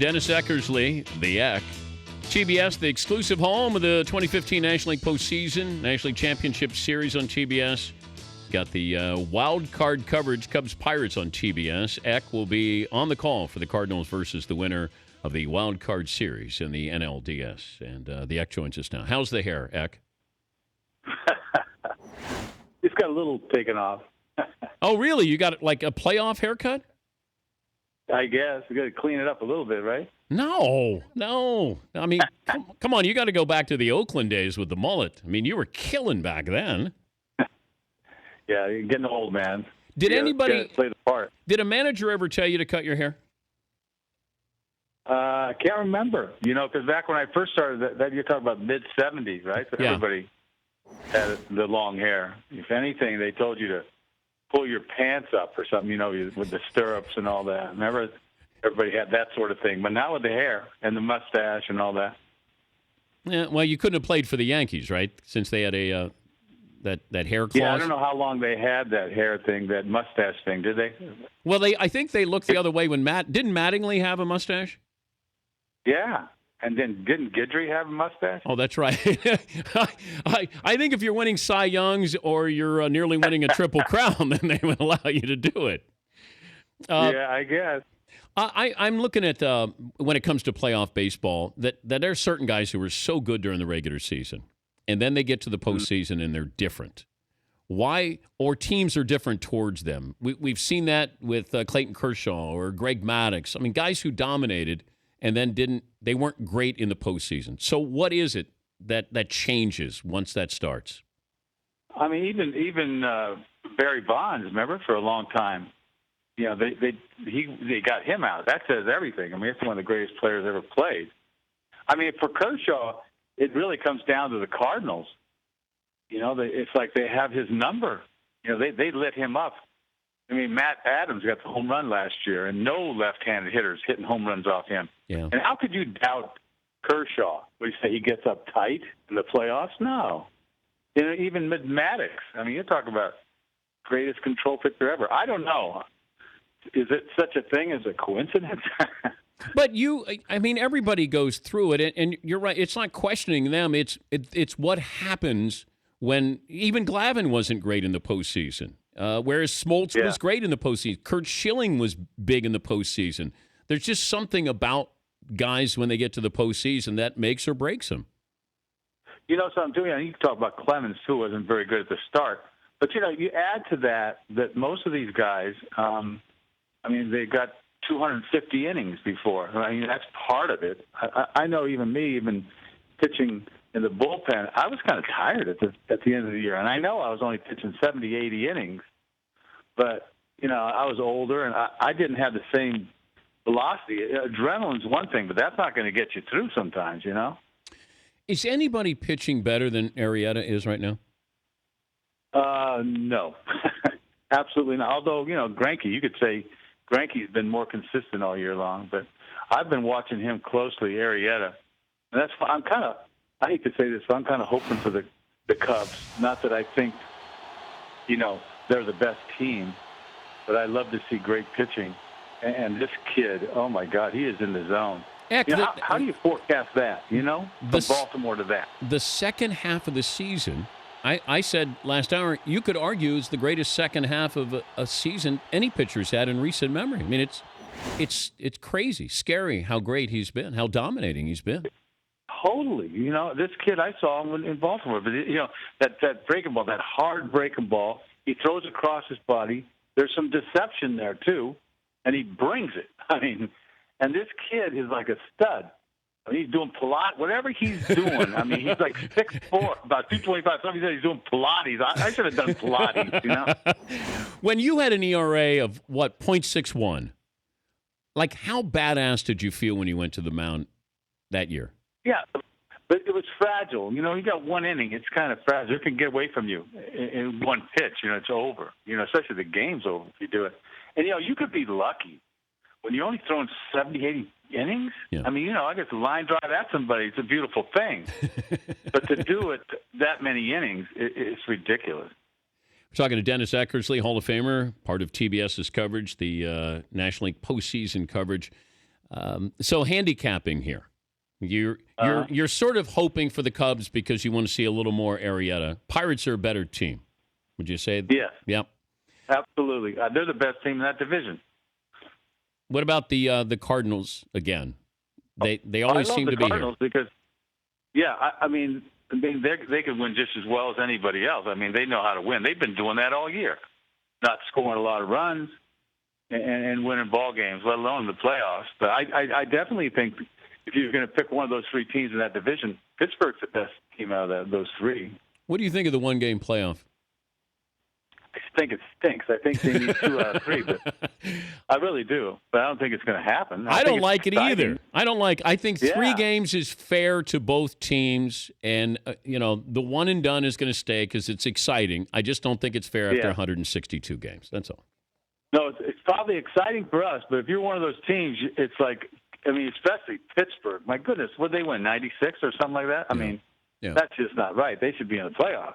Dennis Eckersley, the Eck. TBS, the exclusive home of the 2015 National League postseason, National League Championship Series on TBS. Got the wild card coverage, Cubs Pirates on TBS. Eck will be on the call for the Cardinals versus the winner of the wild card series in the NLDS. And the Eck joins us now. How's the hair, Eck? It's got a little taken off. Oh, really? You got like a playoff haircut? I guess we got to clean it up a little bit, right? No. I mean, come on. You got to go back to the Oakland days with the mullet. I mean, you were killing back then. Yeah, you're getting old, man. Did anybody play the part? Did a manager ever tell you to cut your hair? I can't remember. Because back when I first started, that you're talking about mid '70s, right? So Yeah. Everybody had the long hair. If anything, they told you to pull your pants up or something, with the stirrups and all that. Remember, everybody had that sort of thing. But now with the hair and the mustache and all that. Yeah, well, you couldn't have played for the Yankees, right? Since they had a that hair clause. Yeah, I don't know how long they had that hair thing, that mustache thing. Did they? Well, I think they looked the other way when didn't Mattingly have a mustache? Yeah. And then didn't Guidry have a mustache? Oh, that's right. I think if you're winning Cy Youngs or you're nearly winning a Triple Crown, then they would allow you to do it. Yeah, I guess. I'm looking at, when it comes to playoff baseball, that there are certain guys who are so good during the regular season, and then they get to the postseason and they're different. Why? Or teams are different towards them. We've seen that with Clayton Kershaw or Greg Maddux. I mean, guys who dominated and then they weren't great in the postseason. So what is it that changes once that starts? I mean, even Barry Bonds, remember, for a long time, they got him out. That says everything. I mean, it's one of the greatest players ever played. I mean, for Kershaw, it really comes down to the Cardinals. It's like they have his number. They lit him up. I mean, Matt Adams got the home run last year, and no left-handed hitters hitting home runs off him. Yeah. And how could you doubt Kershaw? Would you say he gets up tight in the playoffs? No. Even with Maddox. I mean, you're talking about greatest control pitcher ever. I don't know. Is it such a thing as a coincidence? But everybody goes through it, and you're right. It's not questioning them. It's what happens when even Glavine wasn't great in the postseason. Whereas Smoltz was great in the postseason. Kurt Schilling was big in the postseason. There's just something about guys when they get to the postseason that makes or breaks them. So I'm doing. You can talk about Clemens too. Wasn't very good at the start, but you add to that most of these guys. They got 250 innings before. I mean, that's part of it. I know even pitching in the bullpen, I was kind of tired at the end of the year. And I know I was only pitching 70, 80 innings. But, I was older, and I didn't have the same velocity. Adrenaline's one thing, but that's not going to get you through sometimes, Is anybody pitching better than Arrieta is right now? No. Absolutely not. Although, Greinke, you could say Greinke's been more consistent all year long. But I've been watching him closely, Arrieta. And I hate to say this, but I'm kind of hoping for the Cubs. Not that I think, they're the best team, but I love to see great pitching. And this kid, oh, my God, he is in the zone. How do you forecast that, from Baltimore to that? The second half of the season, I said last hour, you could argue is the greatest second half of a season any pitcher's had in recent memory. I mean, it's crazy, scary how great he's been, how dominating he's been. Totally. This kid, I saw him in Baltimore. But, that breaking ball, that hard breaking ball, he throws across his body. There's some deception there, too, and he brings it. I mean, and this kid is like a stud. I mean, he's doing Pilates, whatever he's doing. I mean, he's like 6'4", about 225. Somebody said he's doing Pilates. I should have done Pilates, When you had an ERA of, .61, like how badass did you feel when you went to the mound that year? Yeah, but it was fragile. You got one inning. It's kind of fragile. It can get away from you in one pitch. It's over. Especially the game's over if you do it. And, you could be lucky. When you're only throwing 70, 80 innings, yeah. I mean, I guess a line drive at somebody, it's a beautiful thing. But to do it that many innings, it's ridiculous. We're talking to Dennis Eckersley, Hall of Famer, part of TBS's coverage, the National League postseason coverage. So handicapping here. You're sort of hoping for the Cubs because you want to see a little more Arrieta. Pirates are a better team. Would you say? Yes. Yep. Absolutely. They're the best team in that division. What about the Cardinals again? They always seem to be here. I love the Cardinals because, yeah, I mean they could win just as well as anybody else. I mean, they know how to win. They've been doing that all year, not scoring a lot of runs and winning ball games, let alone the playoffs. But I definitely think if you're going to pick one of those three teams in that division, Pittsburgh's the best team out of those three. What do you think of the one-game playoff? I think it stinks. I think they need 2 out of 3, but I really do. But I don't think it's going to happen. I don't like it either. I think 3 games is fair to both teams, and the one and done is going to stay because it's exciting. I just don't think it's fair after 162 games. That's all. No, it's probably exciting for us, but if you're one of those teams, it's like, I mean, especially Pittsburgh. My goodness, would they win 96 or something like that? I mean, that's just not right. They should be in the playoffs.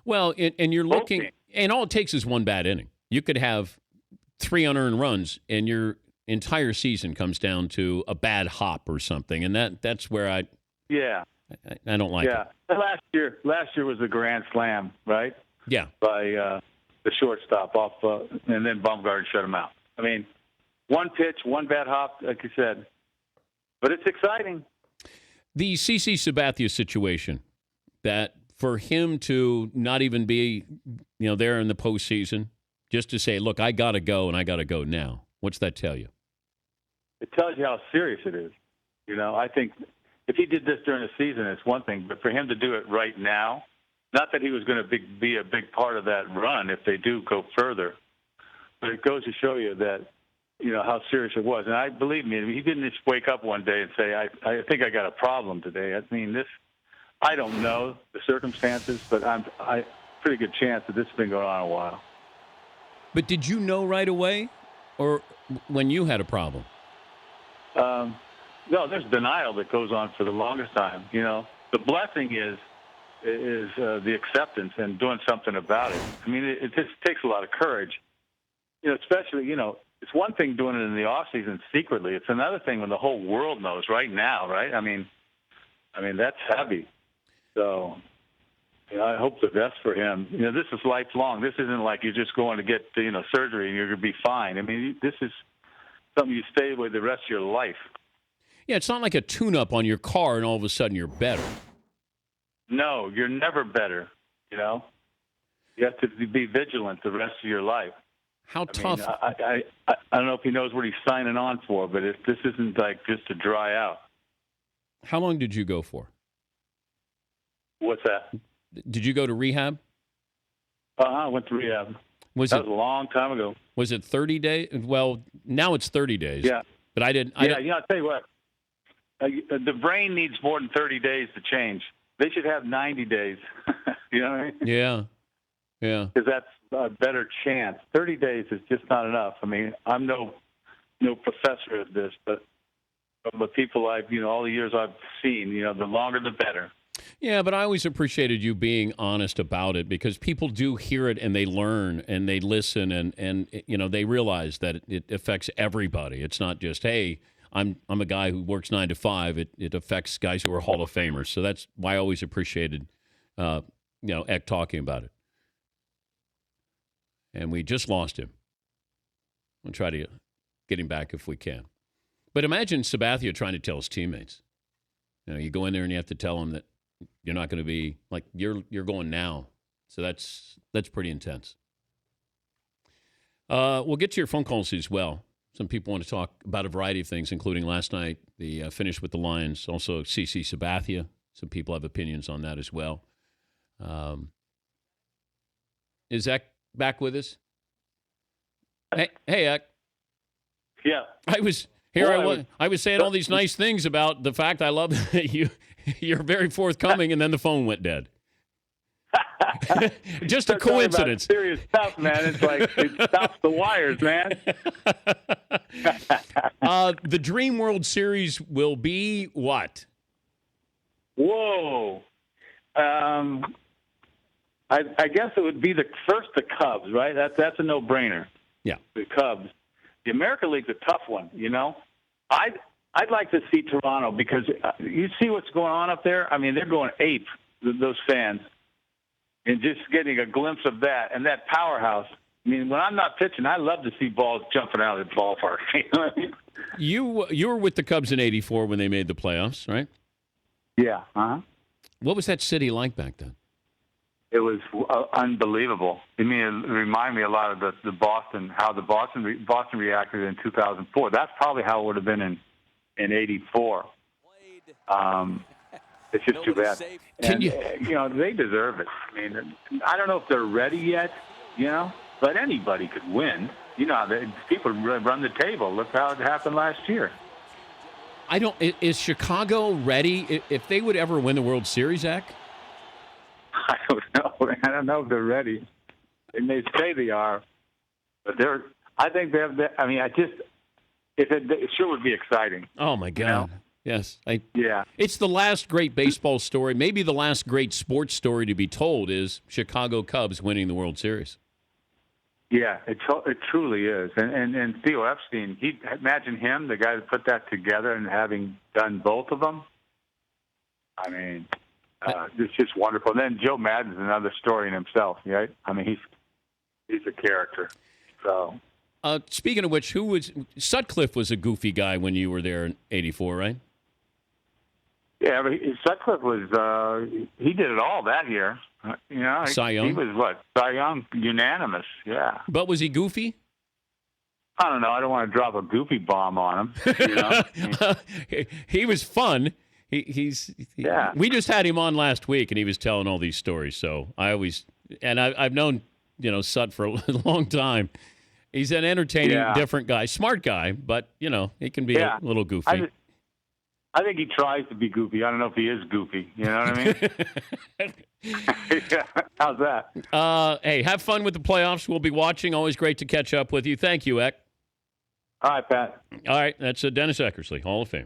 Well, and you're looking, and all it takes is one bad inning. You could have 3 unearned runs, and your entire season comes down to a bad hop or something, and that's where I don't like it. Yeah, last year was a grand slam, right? Yeah, by the shortstop off, and then Bumgarner shut him out. I mean, one pitch, one bad hop, like you said, but it's exciting. The CC Sabathia situation, that for him to not even be, there in the postseason, just to say, look, I got to go, and I got to go now. What's that tell you? It tells you how serious it is. I think if he did this during the season, it's one thing, but for him to do it right now, not that he was going to be a big part of that run if they do go further, but it goes to show you that, how serious it was. And believe me, he didn't just wake up one day and say, I think I got a problem today. I mean, I don't know the circumstances, but I pretty good chance that this has been going on a while. But did you know right away, or when you had a problem? No, there's denial that goes on for the longest time. The blessing is the acceptance and doing something about it. I mean, it just takes a lot of courage. Especially, it's one thing doing it in the off season secretly. It's another thing when the whole world knows right now, right? I mean that's heavy. So, I hope the best for him. This is lifelong. This isn't like you're just going to get, surgery and you're going to be fine. I mean, this is something you stay with the rest of your life. Yeah, it's not like a tune-up on your car and all of a sudden you're better. No, you're never better, You have to be vigilant the rest of your life. How tough? I don't know if he knows what he's signing on for, but this isn't like just to dry out. How long did you go for? What's that? Did you go to rehab? I went to rehab. That was a long time ago. Was it 30 days? Well, now it's 30 days. Yeah. But I didn't. I'll tell you what. The brain needs more than 30 days to change. They should have 90 days. You know what I mean? Yeah. Yeah. Because that's a better chance. 30 days is just not enough. I mean, I'm no professor at this, but from the people all the years I've seen, the longer the better. Yeah, but I always appreciated you being honest about it because people do hear it and they learn and they listen and they realize that it affects everybody. It's not just, hey, I'm a guy who works 9 to 5. It affects guys who are Hall of Famers. So that's why I always appreciated Eck talking about it. And we just lost him. We'll try to get him back if we can. But imagine Sabathia trying to tell his teammates. You go in there and you have to tell them that you're not going to be like you're going now. So that's pretty intense. We'll get to your phone calls as well. Some people want to talk about a variety of things, including last night, the finish with the Lions, also CC Sabathia. Some people have opinions on that as well. Is Eck back with us? Hey, Eck. Yeah. I was saying all these nice things about the fact I love that you're very forthcoming, and then the phone went dead. Just a coincidence. Serious stuff, man. It's like it stops the wires, man. The Dream World Series will be what? Whoa. I guess it would be the Cubs, right? That's a no-brainer. Yeah. The Cubs. The American League's a tough one, I'd like to see Toronto because you see what's going on up there. I mean, they're going ape, those fans, and just getting a glimpse of that and that powerhouse. I mean, when I'm not pitching, I love to see balls jumping out of the ballpark. You know what I mean? You were with the Cubs in '84 when they made the playoffs, right? Yeah. What was that city like back then? It was unbelievable. I mean, it reminded me a lot of the Boston, how the Boston reacted in 2004. That's probably how it would have been in '84. It's just too bad. And, they deserve it. I mean, I don't know if they're ready yet, but anybody could win. People run the table. Look how it happened last year. Is Chicago ready if they would ever win the World Series, Zach? I don't know. I don't know if they're ready. They may say they are, but I think they have. It sure would be exciting. Oh my God! Yes, yeah. It's the last great baseball story, maybe the last great sports story to be told is Chicago Cubs winning the World Series. Yeah, it truly is. And Theo Epstein, imagine him, the guy that put that together and having done both of them. I mean, it's just wonderful. And then Joe Madden's another story in himself, right? I mean, he's a character. So. Speaking of which, Sutcliffe was a goofy guy when you were there in '84, right? Yeah, but Sutcliffe was, he did it all that year. Cy Young? He was what? Cy Young, unanimous, yeah. But was he goofy? I don't know. I don't want to drop a goofy bomb on him. He was fun. Yeah. We just had him on last week, and he was telling all these stories. So I've known, Sut for a long time. He's an entertaining, different guy, smart guy, but, he can be a little goofy. I think he tries to be goofy. I don't know if he is goofy. You know what I mean? How's that? Hey, have fun with the playoffs. We'll be watching. Always great to catch up with you. Thank you, Eck. All right, Pat. All right, that's Dennis Eckersley, Hall of Famer.